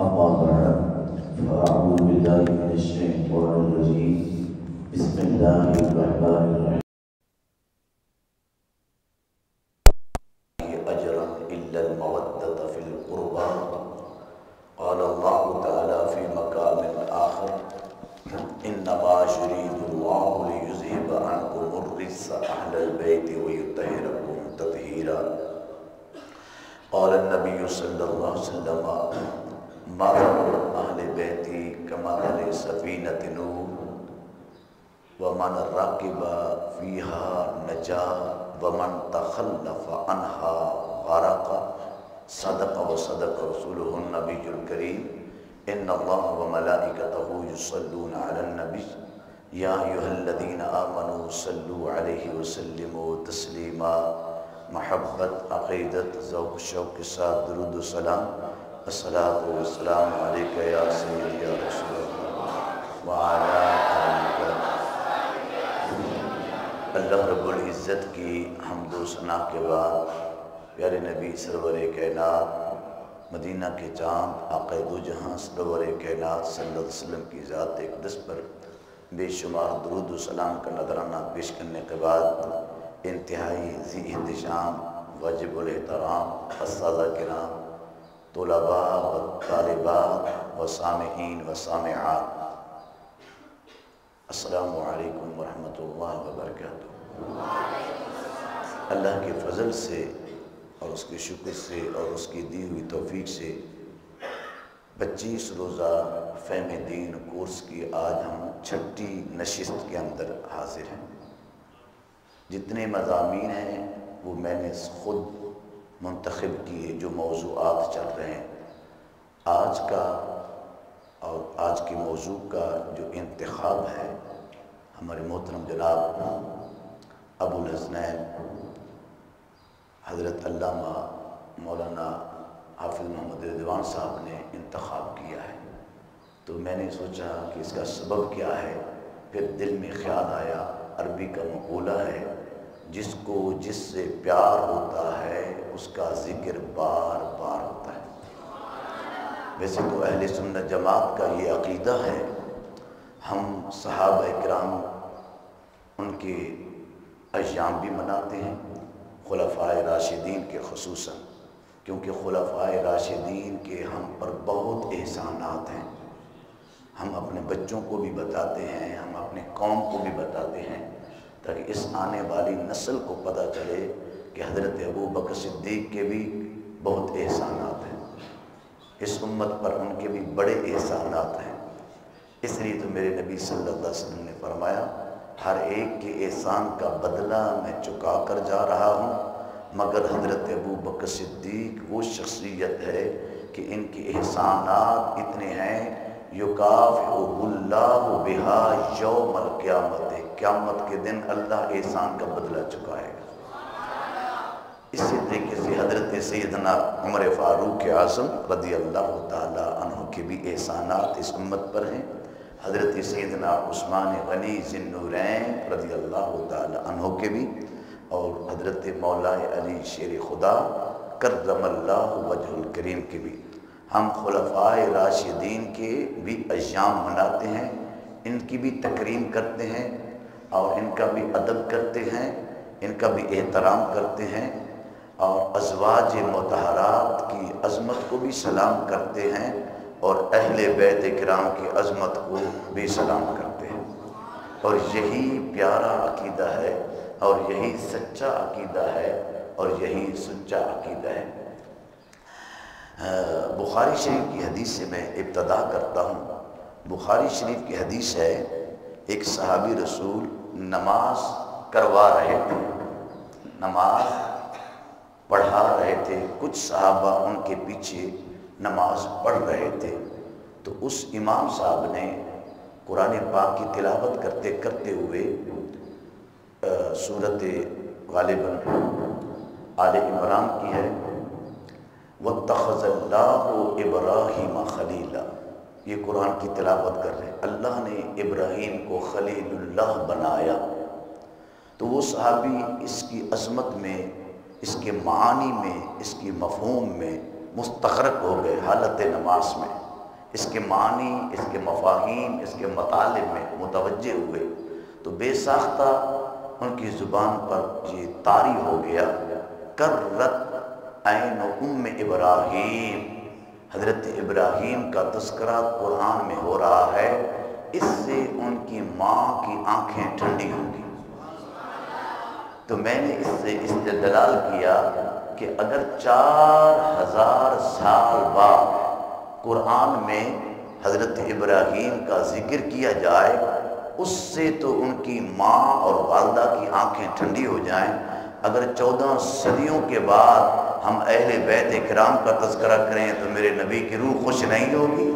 أما بعد فأعوذ بالله من الشيطان الرجيم بسم الله الرحمن الرحيم أجرا إلا المودة في القربى قال الله تعالى في مقام آخر إنما يريد الله ليذهب عنكم الرجس أهل البيت ويطهركم تطهيرا قال النبي صلى الله عليه وسلم مثل أهل بيتي كمثل سفينة نوح ومن ركب فيها نجا ومن تخلف عنها غرق صدق وصدق رسوله النبي الكريم إن الله وملائكته يصلون على النبي يا أيها الذين آمنوا صلوا عليه وسلموا تسليما محبت عقیدت ذوق شوق کے ساتھ درود و سلام الصلاۃ والسلام علیک یا سیدی یا رسول اللہ وعلی آلک۔ اللہ رب العزت کی حمد و ثنا کے بعد پیارے نبی سرور کائنات مدینہ کے چاند آقا دو جہاں سرور کائنات صلی اللہ علیہ وسلم کی ذات اقدس پر بے شمار درود و سلام کا نذرانہ پیش کرنے کے بعد انتہائی ذی احتشام واجب الاحترام اساتذہ کرام طلباء و طالبات و سامعین و سامعات السلام علیکم ورحمۃ اللہ وبرکاتہ۔ اللہ کے فضل سے اور اس کے شکر سے اور اس کی دی ہوئی توفیق سے 25 روزہ فہم دین کورس کی آج ہم 6ٹھی نشست کے اندر حاضر ہیں۔ جتنے مضامین ہیں وہ میں نے خود منتخب کیے جو موضوعات چل رہے ہیں۔ آج کا اور آج کے موضوع کا جو انتخاب ہے ہمارے محترم جناب ابو الحسنین حضرت علامہ مولانا حافظ محمد رضوان صاحب نے انتخاب کیا ہے، تو میں نے سوچا کہ اس کا سبب کیا ہے، پھر دل میں خیال آیا عربی کا مقولہ ہے جس کو جس سے پیار ہوتا ہے اس کا ذکر بار بار ہوتا ہے۔ ویسے تو اہل سنت جماعت کا یہ عقیدہ ہے، ہم صحابہ کرام ان کے ایام بھی مناتے ہیں، خلفائے راشدین کے خصوصاً، کیونکہ خلفائے راشدین کے ہم پر بہت احسانات ہیں۔ ہم اپنے بچوں کو بھی بتاتے ہیں، ہم اپنے قوم کو بھی بتاتے ہیں تاکہ اس آنے والی نسل کو پتہ چلے کہ حضرت ابوبکر صدیق کے بھی بہت احسانات ہیں، اس امت پر ان کے بھی بڑے احسانات ہیں۔ اس لیے تو میرے نبی صلی اللہ علیہ وسلم نے فرمایا ہر ایک کے احسان کا بدلہ میں چکا کر جا رہا ہوں، مگر حضرت ابوبکر صدیق وہ شخصیت ہے کہ ان کے احسانات اتنے ہیں یکافئہ اللہ بہا یوم القیامت، قیامت کے دن اللہ احسان کا بدلہ چکائے گا۔ اسی طریقے سے حضرت سیدنا عمر فاروق اعظم رضی اللہ تعالی عنہ کے بھی احسانات اس امت پر ہیں، حضرت سیدنا عثمان غنی ذی النورین رضی اللہ تعالی عنہ کے بھی، اور حضرت مولا علی شیر خدا کرم اللہ وجہ الکریم کے بھی۔ ہم خلفائے راشدین کے بھی ایام مناتے ہیں، ان کی بھی تکریم کرتے ہیں اور ان کا بھی ادب کرتے ہیں، ان کا بھی احترام کرتے ہیں، اور ازواج مطہرات کی عظمت کو بھی سلام کرتے ہیں اور اہل بیت کرام کی عظمت کو بھی سلام کرتے ہیں۔ اور یہی پیارا عقیدہ ہے اور یہی سچا عقیدہ ہے اور یہی سچا عقیدہ ہے۔ بخاری شریف کی حدیث سے میں ابتدا کرتا ہوں۔ بخاری شریف کی حدیث ہے، ایک صحابی رسول نماز کروا رہے تھے، نماز پڑھا رہے تھے، کچھ صحابہ ان کے پیچھے نماز پڑھ رہے تھے، تو اس امام صاحب نے قرآن پاک کی تلاوت کرتے کرتے ہوئے سورت غالباً آل عمران کی ہے وَاتَّخَذَ اللَّهُ إِبْرَاهِيمَ خَلِيلًا، یہ قرآن کی تلاوت کر رہے ہیں، اللہ نے ابراہیم کو خلیل اللہ بنایا۔ تو وہ صحابی اس کی عظمت میں، اس کے معانی میں، اس کی مفہوم میں مستغرق ہو گئے حالت نماز میں۔ اس کے معنی، اس کے مفاہیم، اس کے مطالب میں متوجہ ہوئے تو بے ساختہ ان کی زبان پر یہ طاری ہو گیا، کرت عین ام ابراہیم، حضرت ابراہیم کا تذکرہ قرآن میں ہو رہا ہے، اس سے ان کی ماں کی آنکھیں ٹھنڈی ہوں گی۔ تو میں نے اس سے استدلال کیا کہ اگر 4000 سال بعد قرآن میں حضرت ابراہیم کا ذکر کیا جائے، اس سے تو ان کی ماں اور والدہ کی آنکھیں ٹھنڈی ہو جائیں، اگر 14 صدیوں کے بعد ہم اہل بیت کرام کا تذکرہ کریں تو میرے نبی کی روح خوش نہیں ہوگی؟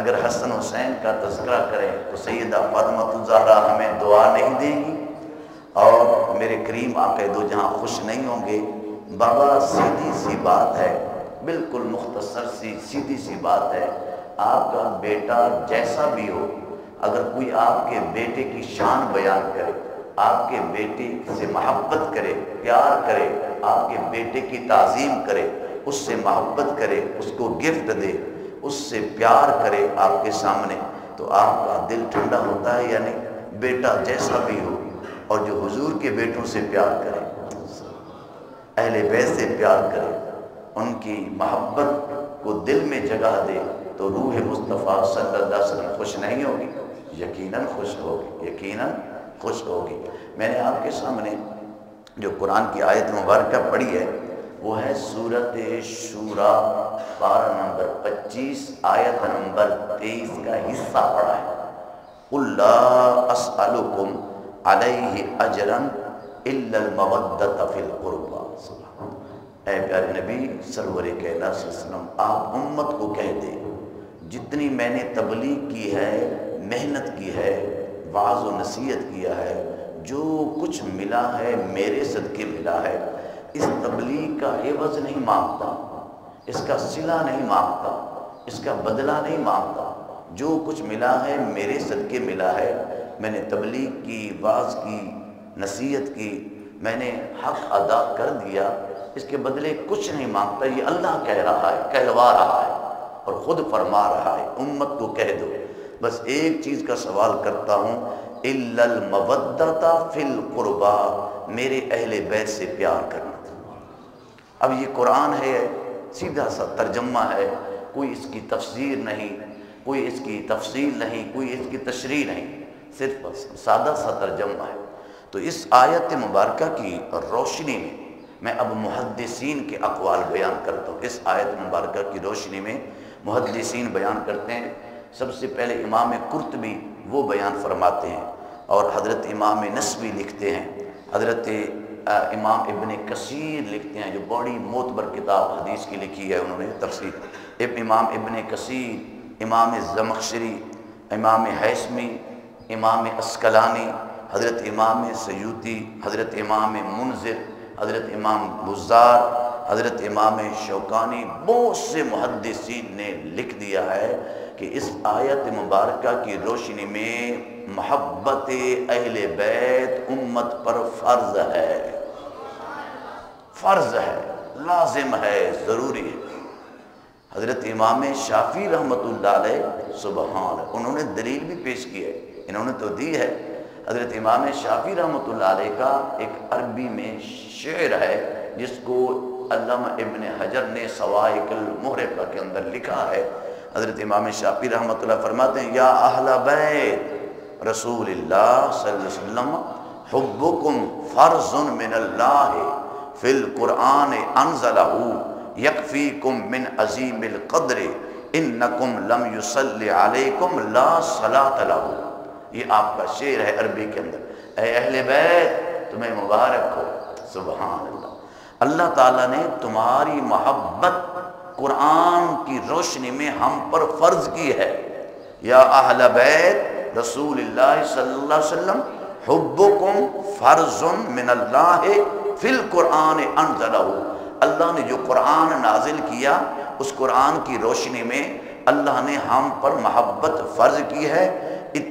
اگر حسن حسین کا تذکرہ کریں تو سیدہ فاطمہ الزہرا ہمیں دعا نہیں دیں گی اور میرے کریم آقا دو جہاں خوش نہیں ہوں گے؟ بابا سیدھی سی بات ہے، بالکل مختصر سی سیدھی سی بات ہے، آپ کا بیٹا جیسا بھی ہو، اگر کوئی آپ کے بیٹے کی شان بیان کرے، آپ کے بیٹے سے محبت کرے، پیار کرے، آپ کے بیٹے کی تعظیم کرے، اس سے محبت کرے، اس کو گفٹ دے، اس سے پیار کرے آپ کے سامنے، تو آپ کا دل ٹھنڈا ہوتا ہے یا نہیں؟ بیٹا جیسا بھی ہو، اور جو حضور کے بیٹوں سے پیار کرے، اہل بیت سے پیار کرے، ان کی محبت کو دل میں جگہ دے، تو روح مصطفیٰ صلی اللہ علیہ وسلم خوش نہیں ہوگی؟ یقیناً خوش ہوگی، یقیناً خوش ہوگی۔ میں نے آپ کے سامنے جو قرآن کی آیت مبارکہ پڑھی ہے وہ ہے سورۃ شورا، پارہ نمبر 25 آیت نمبر 23 کا حصہ پڑھا ہے۔ قُلْ لَا أَسْأَلُكُمْ عَلَيْهِ أَجْرًا إِلَّا الْمَوَدَّةَ فِي الْقُرْبَى۔ اے پیارے نبی سرور کائنات صلی اللہ علیہ وسلم، آپ امت کو کہہ دیں جتنی میں نے تبلیغ کی ہے، محنت کی ہے، وعظ و نصیحت کیا ہے، جو کچھ ملا ہے میرے صدقے ملا ہے، اس تبلیغ کا عوض نہیں مانگتا، اس کا صلہ نہیں مانگتا، اس کا بدلہ نہیں مانگتا، جو کچھ ملا ہے میرے صدقے ملا ہے۔ میں نے تبلیغ کی، وعظ کی، نصیحت کی، میں نے حق ادا کر دیا، اس کے بدلے کچھ نہیں مانگتا۔ یہ اللہ کہہ رہا ہے، کہلوا رہا ہے اور خود فرما رہا ہے، امت کو کہہ دو بس ایک چیز کا سوال کرتا ہوں، اِلَّا الْمَوَدَّةَ فِي الْقُرْبَى، میرے اہل بیت سے پیار کرنا۔ اب یہ قرآن ہے، سیدھا سا ترجمہ ہے، کوئی اس کی تفسیر نہیں، کوئی اس کی تفصیل نہیں، کوئی اس کی تشریح نہیں، صرف سادہ سا ترجمہ ہے۔ تو اس آیت مبارکہ کی روشنی میں اب محدثین کے اقوال بیان کرتا ہوں۔ اس آیت مبارکہ کی روشنی میں محدثین بیان کرتے ہیں۔ سب سے پہلے امام قرطبی وہ بیان فرماتے ہیں، اور حضرت امام نسوی لکھتے ہیں، حضرت امام ابن کثیر لکھتے ہیں، جو بڑی معتبر کتاب حدیث کی لکھی ہے انہوں نے تفسیر، امام ابن کثیر، امام زمخشری، امام حیثمی، امام اسقلانی، حضرت امام سیوطی، حضرت امام منذر، حضرت امام بزار، حضرت امام شوکانی، بہت سے محدثین نے لکھ دیا ہے کہ اس آیت مبارکہ کی روشنی میں محبت اہل بیت امت پر فرض ہے، فرض ہے، لازم ہے، ضروری ہے۔ حضرت امام شافعی رحمۃ اللہ علیہ، سبحان اللہ، انہوں نے دلیل بھی پیش کی ہے، انہوں نے تو دی ہے۔ حضرت امام شافعی رحمۃ اللہ علیہ کا ایک عربی میں شعر ہے جس کو علامہ ابن حجر نے صواعق المحرقہ کے اندر لکھا ہے۔ حضرت امام شافعی رحمۃ اللہ فرماتے ہیں، یا اہل بیت رسول اللہ صلی اللہ علیہ وسلم، حبکم فرض من اللہ فی القرآن انزلہ یکفیکم من عظیم القدر انکم لم یصلی علیکم لا صلاۃ لہ۔ یہ آپ کا شعر ہے عربی کے اندر، اے اہل بیت تمہیں مبارک ہو، سبحان اللہ، اللہ تعالیٰ نے تمہاری محبت قرآن کی روشنی میں ہم پر فرض کی ہے۔ یا اہل بیت رسول اللہ صلی اللہ علیہ وسلم، حبکم فرض من اللہ فی القرآن انزلہ، اللہ نے جو قرآن نازل کیا اس قرآن کی روشنی میں اللہ نے ہم پر محبت فرض کی ہے۔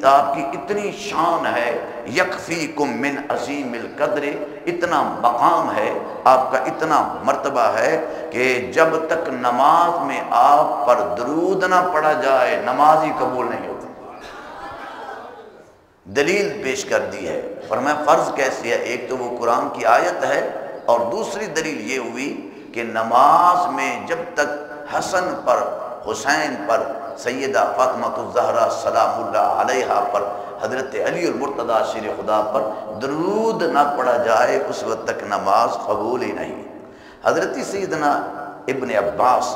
آپ کی اتنی شان ہے، یکفیکم من عظیم القدر، اتنا مقام ہے آپ کا، اتنا مرتبہ ہے کہ جب تک نماز میں آپ پر درود نہ پڑھا جائے نماز ہی قبول نہیں ہوتی۔ دلیل پیش کر دی ہے، فرمایا فرض کیسے ہے؟ ایک تو وہ قرآن کی آیت ہے، اور دوسری دلیل یہ ہوئی کہ نماز میں جب تک حسن پر، حسین پر، سیدہ فاطمہ الزہرا سلام اللہ علیہا پر، حضرت علی المرتضیٰ شیر خدا پر درود نہ پڑھا جائے اس وقت تک نماز قبول ہی نہیں۔ حضرت سیدنا ابن عباس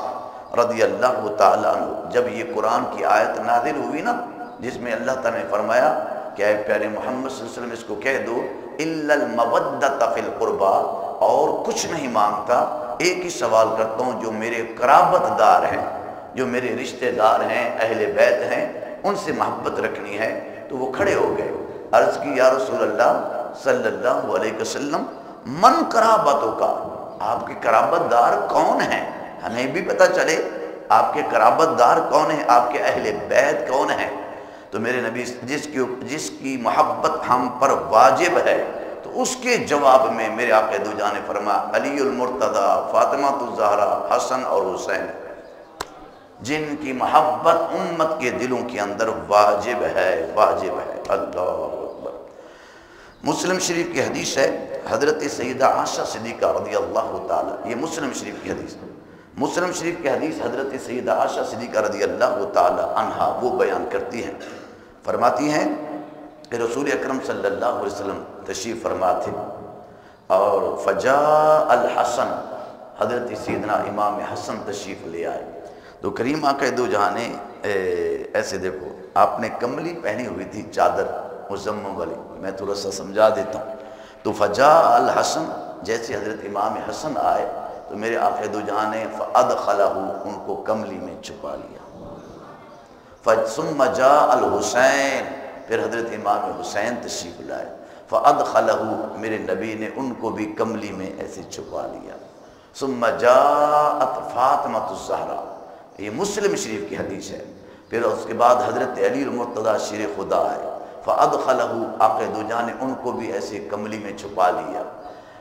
رضی اللہ تعالیٰ عنہ جب یہ قرآن کی آیت نازل ہوئی نا، جس میں اللہ تعالیٰ نے فرمایا کہ اے پیارے محمد صلی اللہ علیہ وسلم اس کو کہہ دو الا المودۃ فی القربى، اور کچھ نہیں مانگتا، ایک ہی سوال کرتا ہوں، جو میرے قرابت دار ہیں، جو میرے رشتہ دار ہیں، اہل بیت ہیں، ان سے محبت رکھنی ہے۔ تو وہ کھڑے ہو گئے، عرض کی یا رسول اللہ صلی اللہ علیہ وسلم من قرابتوں کا، آپ کے قرابت دار کون ہیں؟ ہمیں بھی پتہ چلے آپ کے قرابت دار کون ہیں، آپ کے اہل بیت کون ہیں۔ تو میرے نبی جس کی محبت ہم پر واجب ہے، تو اس کے جواب میں میرے آقا دو جان نے فرمایا علی المرتضیٰ، فاطمہ الزہرا، حسن اور حسین، جن کی محبت امت کے دلوں کے اندر واجب ہے، واجب ہے۔ اللہ اکبر۔ مسلم شریف کی حدیث ہے، حضرت سیدہ عائشہ صدیقہ رضی اللہ تعالیٰ، یہ مسلم شریف کی حدیث ہے، مسلم شریف کی حدیث حضرت سیدہ عائشہ صدیقہ رضی اللہ تعالیٰ عنہا وہ بیان کرتی ہیں، فرماتی ہیں کہ رسول اکرم صلی اللہ علیہ وسلم تشریف فرما تھے، اور فجاء الحسن، حضرت سیدنا امام حسن تشریف لے آئے۔ تو کریم آقا دو جہاں نے ایسے دیکھو، آپ نے کملی پہنی ہوئی تھی، چادر مزمم والی، میں تھوڑا سا سمجھا دیتا ہوں۔ تو فجاء الحسن، جیسے حضرت امام حسن آئے تو میرے آقا دو جہاں نے فادخلہ، ان کو کملی میں چھپا لیا۔ ثم جاء الحسین، پھر حضرت امام حسین تشریف لائے، فادخلہ، میرے نبی نے ان کو بھی کملی میں ایسے چھپا لیا۔ ثم جاءت فاطمہ الزہرا، یہ مسلم شریف کی حدیث ہے، پھر اس کے بعد حضرت علی المرتضیٰ شیر خدا آئے، فادخلہ، آقا دو جہاں نے ان کو بھی ایسے کملی میں چھپا لیا۔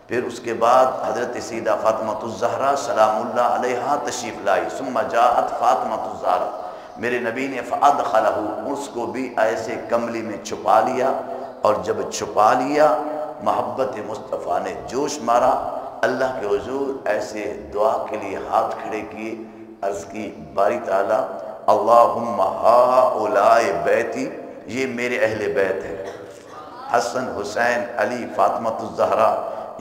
پھر اس کے بعد حضرت سیدہ فاطمہ الزہرا سلام اللہ علیہا تشریف لائی، ثم جاءت فاطمہ الزہرا، میرے نبی نے فادخلہ، اس کو بھی ایسے کملی میں چھپا لیا، اور جب چھپا لیا محبت مصطفیٰ نے جوش مارا، اللہ کے حضور ایسے دعا کے لیے ہاتھ کھڑے کیے، عرض کی باری تعالیٰ اللہم ہؤلاء بیتی، یہ میرے اہل بیت ہیں، حسن، حسین، علی، فاطمہ الزہرا،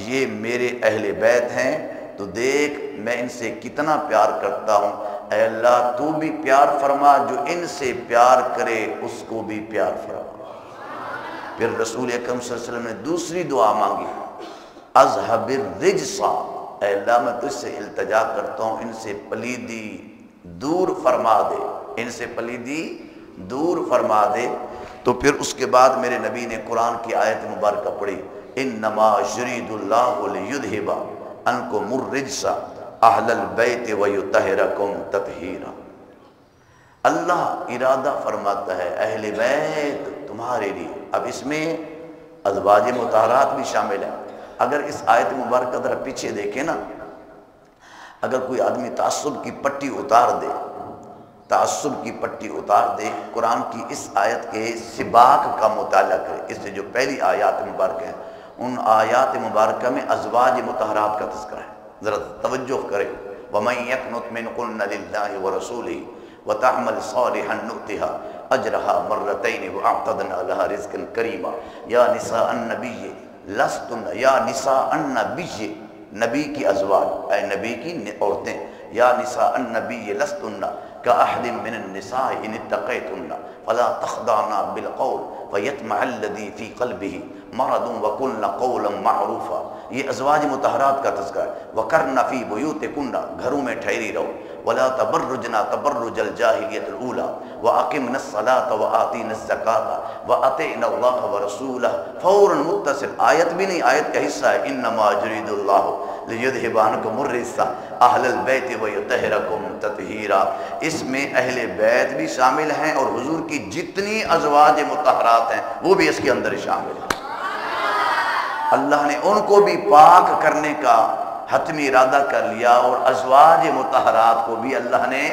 یہ میرے اہل بیت ہیں، تو دیکھ میں ان سے کتنا پیار کرتا ہوں، اے اللہ تو بھی پیار فرما، جو ان سے پیار کرے اس کو بھی پیار فرما۔ پھر رسول اکرم صلی اللہ علیہ وسلم نے دوسری دعا مانگی، اذهب الرجس، اے اللہ میں تجھ سے التجا کرتا ہوں، ان سے پلیدی دور فرما دے، ان سے پلیدی دور فرما دے۔ تو پھر اس کے بعد میرے نبی نے قرآن کی آیت مبارکہ پڑھی، انما یرید اللہ لیذھب عنکم الرجس اہل البیت ویطہرکم تطہیرا، اللہ ارادہ فرماتا ہے اہل بیت تمہارے لیے۔ اب اس میں ازواج مطہرات بھی شامل ہیں۔ اگر اس آیت مبارکہ ذرا پیچھے دیکھیں نا، اگر کوئی آدمی تعصب کی پٹی اتار دے، تعصب کی پٹی اتار دے، قرآن کی اس آیت کے سباق کا مطالعہ کرے، اس سے جو پہلی آیات مبارکہ ہیں، ان آیات مبارکہ میں ازواج مطہرات کا تذکرہ ہے، ذرا توجہ کرے، وَمَن يَقْنُتْ مِنْكُنَّ لِلَّهِ وَرَسُولِهِ وَتَعْمَلْ صَالِحًا نُؤْتِهَا أَجْرَهَا مَرَّتَيْنِ وَأَعْتَدْنَا لَهَا رِزْقًا كَرِيمًا یا نساء النبی لستن، یا نساء النبی، نبی کی ازواج، اے نبی کی عورتیں، یا نساء النبی لستن كأحد من النساء إن اتقيتن فلا تخضعن بالقول فيطمع الذي في قلبه مرض وقلن قولا معروفا یہ ازواج مطہرات کا تذکرہ ہے۔ وَقَرْنَ فِي بُيُوتِكُنَّ، گھروں میں ٹھہری رہو، وَلَا تَبَرُّجْنَا تَبَرُّجَ الْجَاهِلِيَّةِ الْأُولَى وَأَقِمْنَا الصَّلَاةَ وَآتِينَا الزَّكَاةَ وَأَطِعْنَا اللَّهَ وَرَسُولَهُ، فوراً متصل، آیت بھی نہیں، آیت کا حصہ ہے، إِنَّمَا يُرِيدُ اللَّهُ لِيُذْهِبَ عَنْكُمُ الرِّجْسَ أَهْلَ الْبَيْتِ وَيُطَهِّرَكُمْ تَطْهِيرًا۔ اس میں اہل بیت بھی شامل ہیں اور حضور کی جتنی ازواج مطہرات ہیں وہ بھی اس کے اندر شامل ہیں۔ اللہ نے ان کو بھی پاک کرنے کا حتمی ارادہ کر لیا اور ازواج مطہرات کو بھی اللہ نے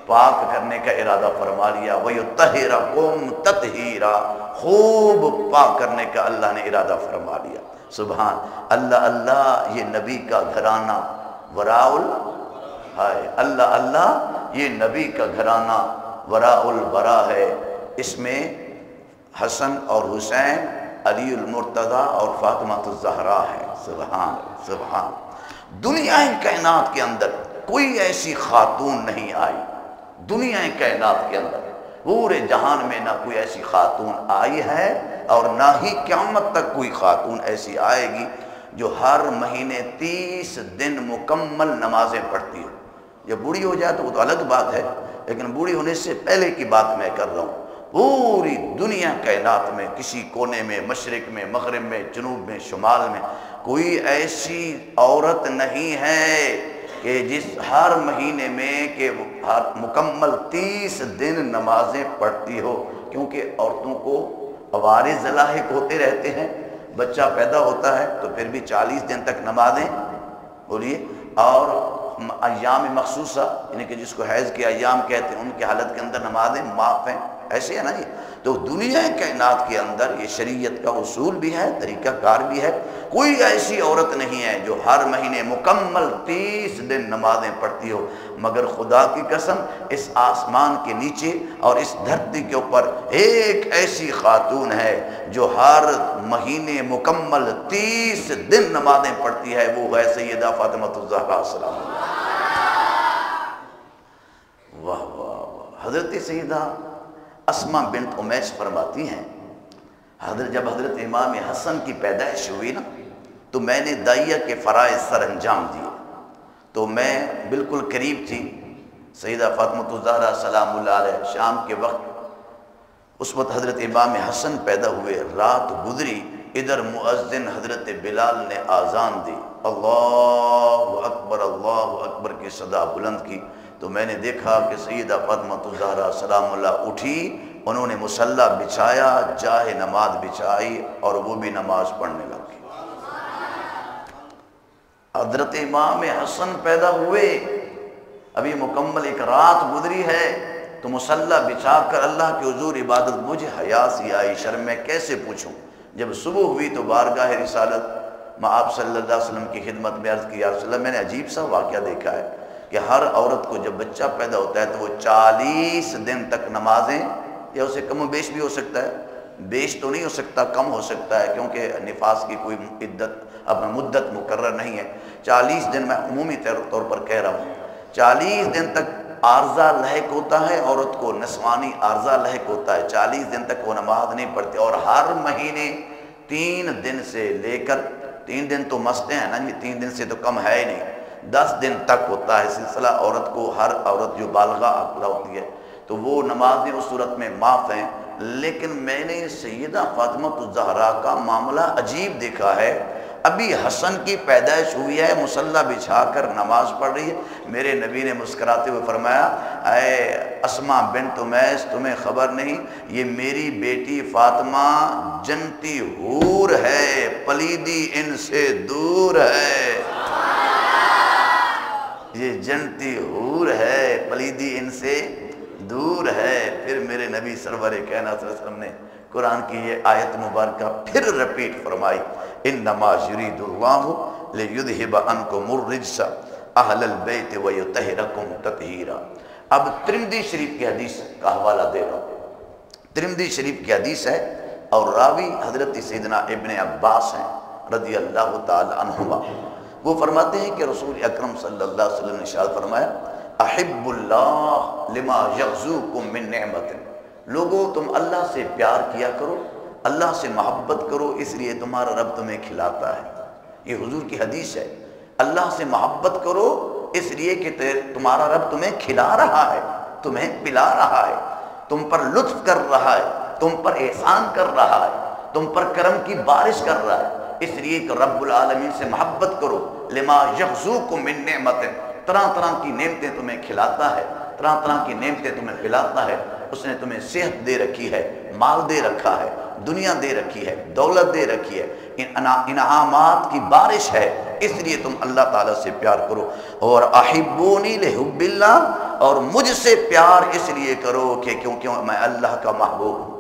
پاک کرنے کا ارادہ فرما لیا۔ وَيُطَهِّرَكُمْ تَطْهِيرًا، خوب پاک کرنے کا اللہ نے ارادہ فرما لیا۔ سبحان اللہ، اللہ یہ نبی کا گھرانہ وراء اللہ، اللہ یہ نبی کا گھرانہ وراء البرا ہے۔ اس میں حسن اور حسین، علی المرتضیٰ اور فاطمہ الزہرا ہے۔ سبحان سبحان۔ دنیا کائنات کے اندر کوئی ایسی خاتون نہیں آئی، دنیا کائنات کے اندر پورے جہان میں نہ کوئی ایسی خاتون آئی ہے اور نہ ہی قیامت تک کوئی خاتون ایسی آئے گی جو ہر مہینے 30 دن مکمل نمازیں پڑھتی ہو۔ جب بوڑھی ہو جائے تو وہ تو الگ بات ہے، لیکن بوڑھی ہونے سے پہلے کی بات میں کر رہا ہوں۔ پوری دنیا کائنات میں کسی کونے میں، مشرق میں، مغرب میں، جنوب میں، شمال میں کوئی ایسی عورت نہیں ہے کہ جس ہر مہینے میں کہ ہر مکمل 30 دن نمازیں پڑھتی ہو، کیونکہ عورتوں کو عوارض لاحق ہوتے رہتے ہیں، بچہ پیدا ہوتا ہے تو پھر بھی 40 دن تک نمازیں بولیے، اور ایام مخصوصہ یعنی کہ جس کو حیض کے ایام کہتے ہیں ان کی حالت کے اندر نمازیں معاف ہیں، ایسے ہے نا جی۔ تو دنیا کائنات کے اندر یہ شریعت کا اصول بھی ہے، طریقہ کار بھی ہے، کوئی ایسی عورت نہیں ہے جو ہر مہینے مکمل 30 دن نمازیں پڑھتی ہو، مگر خدا کی قسم اس آسمان کے نیچے اور اس دھرتی کے اوپر ایک ایسی خاتون ہے جو ہر مہینے مکمل 30 دن نمازیں پڑھتی ہے، وہ ہے سیدہ فاطمہ الزہرا سلام اللہ۔ واہ واہ واہ۔ حضرت سیدہ اسما بنت امیس فرماتی ہیں جب حضرت امام حسن کی پیدائش ہوئی نا تو میں نے داعیہ کے فرائض سر انجام دیے، تو میں بالکل قریب تھی سیدہ فاطمہ الزہرا سلام اللہ علیہ، شام کے وقت اس وقت حضرت امام حسن پیدا ہوئے، رات گزری، ادھر مؤذن حضرت بلال نے آذان دی، اللہ اکبر کی صدا بلند کی، تو میں نے دیکھا کہ سیدہ فاطمہ الزہرا سلام اللہ اٹھی، انہوں نے مصلی بچھایا، جاہ نماز بچھائی اور وہ بھی نماز پڑھنے لگی۔ حضرت امام حسن پیدا ہوئے، ابھی مکمل ایک رات گزری ہے تو مصلی بچھا کر اللہ کے حضور عبادت، مجھے حیا سی آئی، شرم میں کیسے پوچھوں۔ جب صبح ہوئی تو بارگاہ رسالت میں آپ صلی اللہ علیہ وسلم کی خدمت میں عرض کیا، رسول اللہ میں نے عجیب سا واقعہ دیکھا ہے کہ ہر عورت کو جب بچہ پیدا ہوتا ہے تو وہ 40 دن تک نمازیں، یا اسے کم و بیش بھی ہو سکتا ہے، بیش تو نہیں ہو سکتا، کم ہو سکتا ہے کیونکہ نفاس کی کوئی مدت مقرر نہیں ہے، 40 دن میں عمومی طور پر کہہ رہا ہوں، 40 دن تک عارضہ لاحق ہوتا ہے، عورت کو نسوانی عارضہ لاحق ہوتا ہے، 40 دن تک وہ نماز نہیں پڑھتی، اور ہر مہینے 3 دن سے لے کر 3 دن تو مستے ہیں نا جی، 3 دن سے تو کم ہے ہی نہیں، 10 دن تک ہوتا ہے سلسلہ عورت کو، ہر عورت جو بالغہ عاقلہ ہوتی ہے تو وہ نمازیں اس صورت میں معاف ہیں۔ لیکن میں نے سیدہ فاطمہ الزہرا کا معاملہ عجیب دیکھا ہے، ابھی حسن کی پیدائش ہوئی ہے، مصلی بچھا کر نماز پڑھ رہی ہے، میرے نبی نے مسکراتے ہوئے فرمایا، اے اسما بنت امیس تمہیں خبر نہیں، یہ میری بیٹی فاطمہ جنتی حور ہے، پلیدی ان سے دور ہے، یہ جنتی حور ہے، پلیدی ان سے دور ہے۔ پھر میرے نبی سرور کائنات صلی اللہ علیہ وسلم نے قرآن کی یہ آیت مبارکہ پھر رپیٹ فرمائی، انما یرید اللہ لیذھب عنکم الرجس اہل البیت ویطہرکم تطہیرا۔ اب ترمذی شریف کی حدیث کا حوالہ دے رہا ہوں، ترمذی شریف کی حدیث ہے اور راوی حضرت سیدنا ابن عباس ہیں رضی اللہ تعالی عنہما، وہ فرماتے ہیں کہ رسول اکرم صلی اللہ علیہ وسلم نے ارشاد فرمایا، احب اللہ لما یغزوکم من نعمت، لوگوں تم اللہ سے پیار کیا کرو، اللہ سے محبت کرو، اس لیے تمہارا رب تمہیں کھلاتا ہے۔ یہ حضور کی حدیث ہے۔ اللہ سے محبت کرو اس لیے کہ تمہارا رب تمہیں کھلا رہا ہے، تمہیں پلا رہا ہے، تم پر لطف کر رہا ہے، تم پر احسان کر رہا ہے، تم پر کرم کی بارش کر رہا ہے، اس لیے کہ رب العالمین سے محبت کرو۔ لما یغزوکم من نعمت، طرح طرح کی نعمتیں تمہیں کھلاتا ہے، طرح طرح کی نعمتیں تمہیں پلاتا ہے۔ اس نے تمہیں صحت دے رکھی ہے، مال دے رکھا ہے، دنیا دے رکھی ہے، دولت دے رکھی ہے، انعامات کی بارش ہے، اس لیے تم اللہ تعالیٰ سے پیار کرو۔ اور احبونی لحب اللہ، اور مجھ سے پیار اس لیے کرو کہ کیونکہ میں اللہ کا محبوب ہوں۔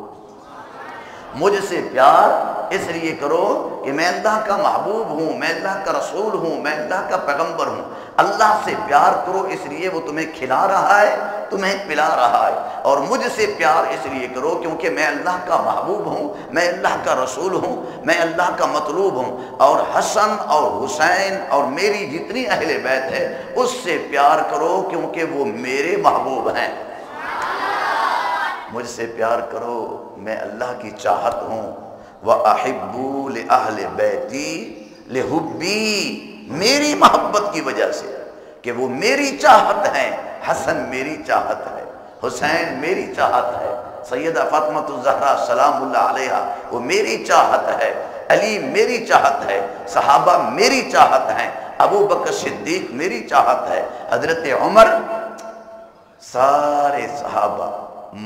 مجھ سے پیار اس لیے کرو کہ میں اللہ کا محبوب ہوں، میں اللہ کا رسول ہوں، میں اللہ کا پیغمبر ہوں۔ اللہ سے پیار کرو اس لیے وہ تمہیں کھلا رہا ہے، تمہیں پلا رہا ہے۔ اور مجھ سے پیار اس لیے کرو کیونکہ میں اللہ کا محبوب ہوں، میں اللہ کا رسول ہوں، میں اللہ کا مطلوب ہوں۔ اور حسن اور حسین اور میری جتنی اہل بیت ہے اس سے پیار کرو کیونکہ وہ میرے محبوب ہیں۔ مجھ سے پیار کرو، میں اللہ کی چاہت ہوں۔ وَأَحِبُّوا لِأَهْلِ بَيْتِي لِحُبِّي، میری محبت کی وجہ سے کہ وہ میری چاہت ہیں۔ حسن میری چاہت ہے، حسین میری چاہت ہے، سیدہ فاطمہ الزہرا سلام اللہ علیہا وہ میری چاہت ہے، علی میری چاہت ہے، صحابہ میری چاہت ہیں، ابو بکر صدیق میری چاہت ہے، حضرت عمر، سارے صحابہ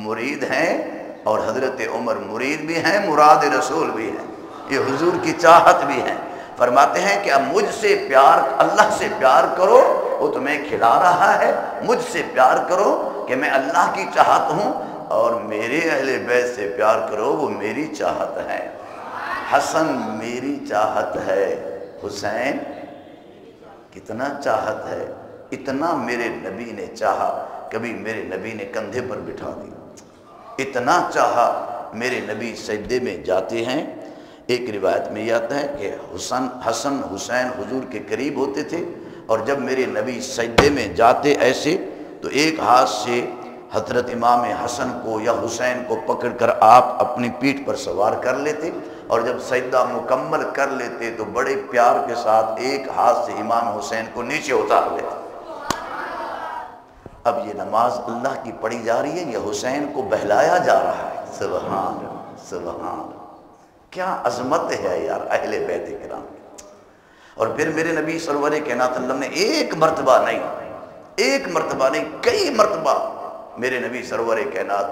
مرید ہیں، اور حضرت عمر مرید بھی ہیں، مراد رسول بھی ہیں، یہ حضور کی چاہت بھی ہیں۔ فرماتے ہیں کہ اب مجھ سے پیار، اللہ سے پیار کرو وہ تمہیں کھلا رہا ہے، مجھ سے پیار کرو کہ میں اللہ کی چاہت ہوں، اور میرے اہل بیت سے پیار کرو وہ میری چاہت ہے۔ حسن میری چاہت ہے، حسین کتنا چاہت ہے، اتنا میرے نبی نے چاہا، کبھی میرے نبی نے کندھے پر بٹھا دی، اتنا چاہا۔ میرے نبی سجدے میں جاتے ہیں، ایک روایت میں یہ آتا ہے کہ حسن حسین حضور کے قریب ہوتے تھے، اور جب میرے نبی سجدے میں جاتے ایسے تو ایک ہاتھ سے حضرت امام حسن کو یا حسین کو پکڑ کر آپ اپنی پیٹھ پر سوار کر لیتے، اور جب سجدہ مکمل کر لیتے تو بڑے پیار کے ساتھ ایک ہاتھ سے امام حسین کو نیچے اتار لیتے۔ اب یہ نماز اللہ کی پڑھی جا رہی ہے، یہ حسین کو بہلایا جا رہا ہے۔ سبحان سبحان، کیا عظمت ہے یار اہل بیت کرام۔ اور پھر میرے نبی سرور کائنات صلی اللہ علیہ وسلم نے ایک مرتبہ نہیں، کئی مرتبہ میرے نبی سرور کائنات